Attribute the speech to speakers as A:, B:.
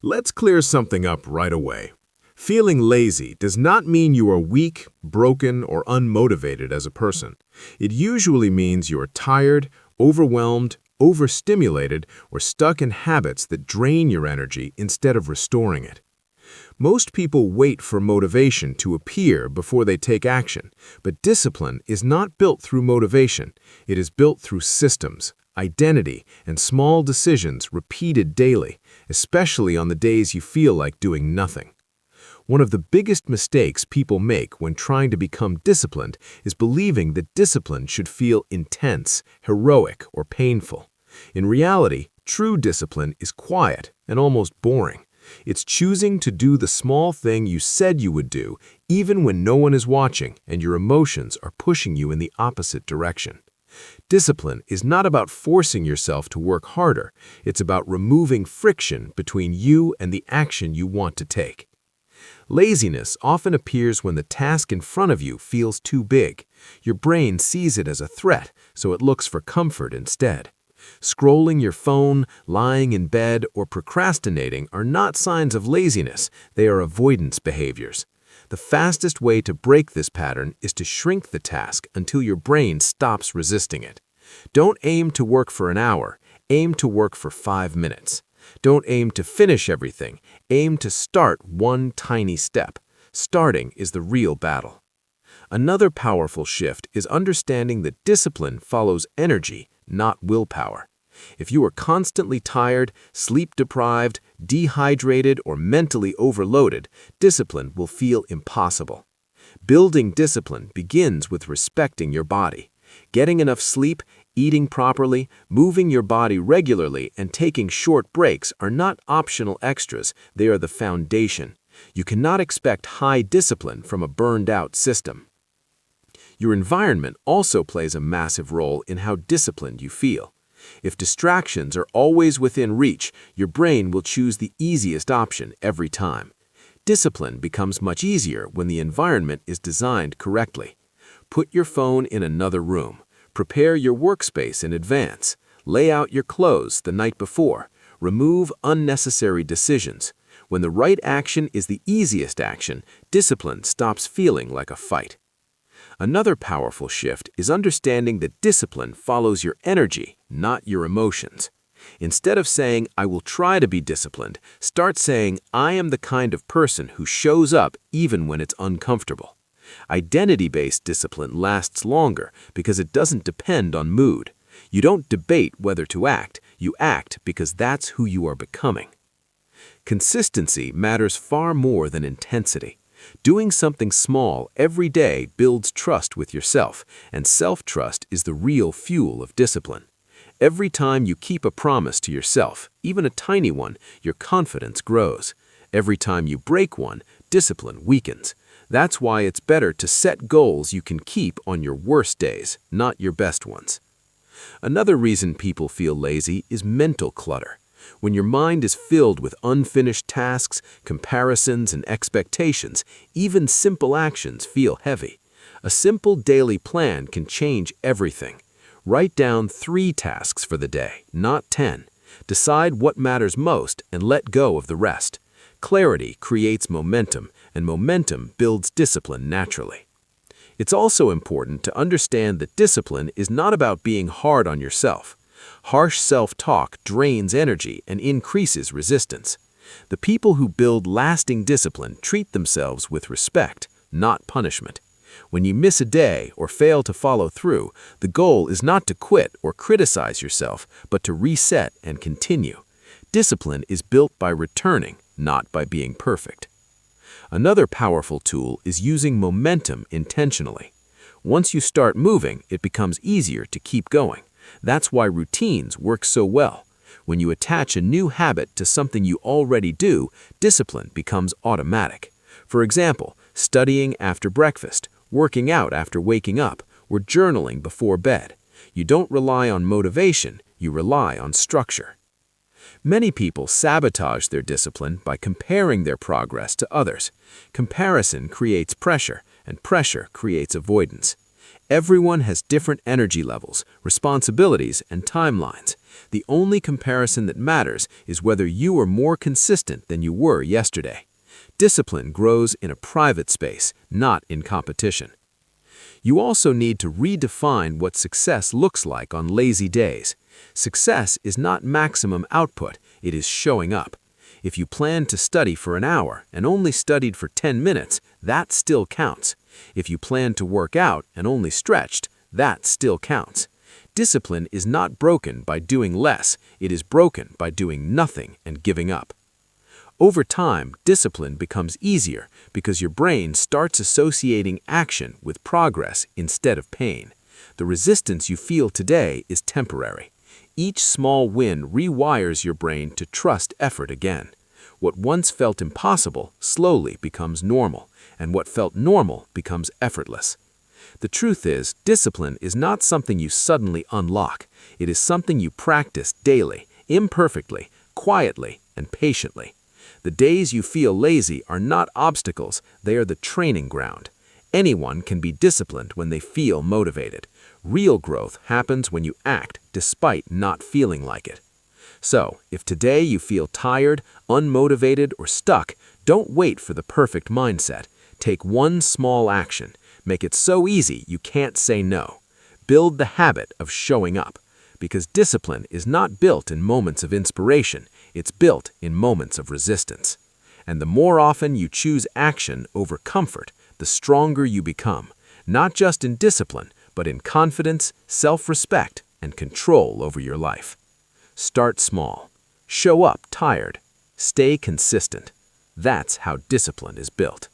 A: Let's clear something up right away. Feeling lazy does not mean you are weak, broken, or unmotivated as a person. It usually means you are tired, overwhelmed, overstimulated, or stuck in habits that drain your energy instead of restoring it. Most people wait for motivation to appear before they take action, but discipline is not built through motivation. It is built through systems, identity, and small decisions repeated daily, especially on the days you feel like doing nothing. One of the biggest mistakes people make when trying to become disciplined is believing that discipline should feel intense, heroic, or painful. In reality, true discipline is quiet and almost boring. It's choosing to do the small thing you said you would do, even when no one is watching and your emotions are pushing you in the opposite direction. Discipline is not about forcing yourself to work harder. It's about removing friction between you and the action you want to take. Laziness often appears when the task in front of you feels too big. Your brain sees it as a threat, so it looks for comfort instead. Scrolling your phone, lying in bed, or procrastinating are not signs of laziness. They are avoidance behaviors. The fastest way to break this pattern is to shrink the task until your brain stops resisting it. Don't aim to work for an hour. Aim to work for 5 minutes. Don't aim to finish everything. Aim to start one tiny step. Starting is the real battle. Another powerful shift is understanding that discipline follows energy, not willpower. If you are constantly tired, sleep-deprived, dehydrated, or mentally overloaded, discipline will feel impossible. Building discipline begins with respecting your body. Getting enough sleep, eating properly, moving your body regularly, and taking short breaks are not optional extras, they are the foundation. You cannot expect high discipline from a burned-out system. Your environment also plays a massive role in how disciplined you feel. If distractions are always within reach, your brain will choose the easiest option every time. Discipline becomes much easier when the environment is designed correctly. Put your phone in another room. Prepare your workspace in advance. Lay out your clothes the night before. Remove unnecessary decisions. When the right action is the easiest action, discipline stops feeling like a fight. Another powerful shift is understanding that discipline follows your energy, not your emotions. Instead of saying, "I will try to be disciplined," start saying, "I am the kind of person who shows up even when it's uncomfortable." Identity-based discipline lasts longer because it doesn't depend on mood. You don't debate whether to act, you act because that's who you are becoming. Consistency matters far more than intensity. Doing something small every day builds trust with yourself, and self-trust is the real fuel of discipline. Every time you keep a promise to yourself, even a tiny one, your confidence grows. Every time you break one, discipline weakens. That's why it's better to set goals you can keep on your worst days, not your best ones. Another reason people feel lazy is mental clutter. When your mind is filled with unfinished tasks, comparisons, and expectations, even simple actions feel heavy. A simple daily plan can change everything. Write down 3 tasks for the day, not 10. Decide what matters most and let go of the rest. Clarity creates momentum, and momentum builds discipline naturally. It's also important to understand that discipline is not about being hard on yourself. Harsh self-talk drains energy and increases resistance. The people who build lasting discipline treat themselves with respect, not punishment. When you miss a day or fail to follow through, the goal is not to quit or criticize yourself, but to reset and continue. Discipline is built by returning, not by being perfect. Another powerful tool is using momentum intentionally. Once you start moving, it becomes easier to keep going. That's why routines work so well. When you attach a new habit to something you already do, discipline becomes automatic. For example, studying after breakfast, working out after waking up, or journaling before bed. You don't rely on motivation, you rely on structure. Many people sabotage their discipline by comparing their progress to others. Comparison creates pressure, and pressure creates avoidance. Everyone has different energy levels, responsibilities, and timelines. The only comparison that matters is whether you are more consistent than you were yesterday. Discipline grows in a private space, not in competition. You also need to redefine what success looks like on lazy days. Success is not maximum output, it is showing up. If you planned to study for an hour and only studied for 10 minutes, that still counts. If you planned to work out and only stretched, that still counts. Discipline is not broken by doing less, it is broken by doing nothing and giving up. Over time, discipline becomes easier because your brain starts associating action with progress instead of pain. The resistance you feel today is temporary. Each small win rewires your brain to trust effort again. What once felt impossible slowly becomes normal, and what felt normal becomes effortless. The truth is, discipline is not something you suddenly unlock. It is something you practice daily, imperfectly, quietly, and patiently. The days you feel lazy are not obstacles, they are the training ground. Anyone can be disciplined when they feel motivated. Real growth happens when you act despite not feeling like it. So, if today you feel tired, unmotivated, or stuck, don't wait for the perfect mindset. Take one small action. Make it so easy you can't say no. Build the habit of showing up. Because discipline is not built in moments of inspiration, it's built in moments of resistance. And the more often you choose action over comfort, the stronger you become, not just in discipline, but in confidence, self-respect, and control over your life. Start small. Show up tired. Stay consistent. That's how discipline is built.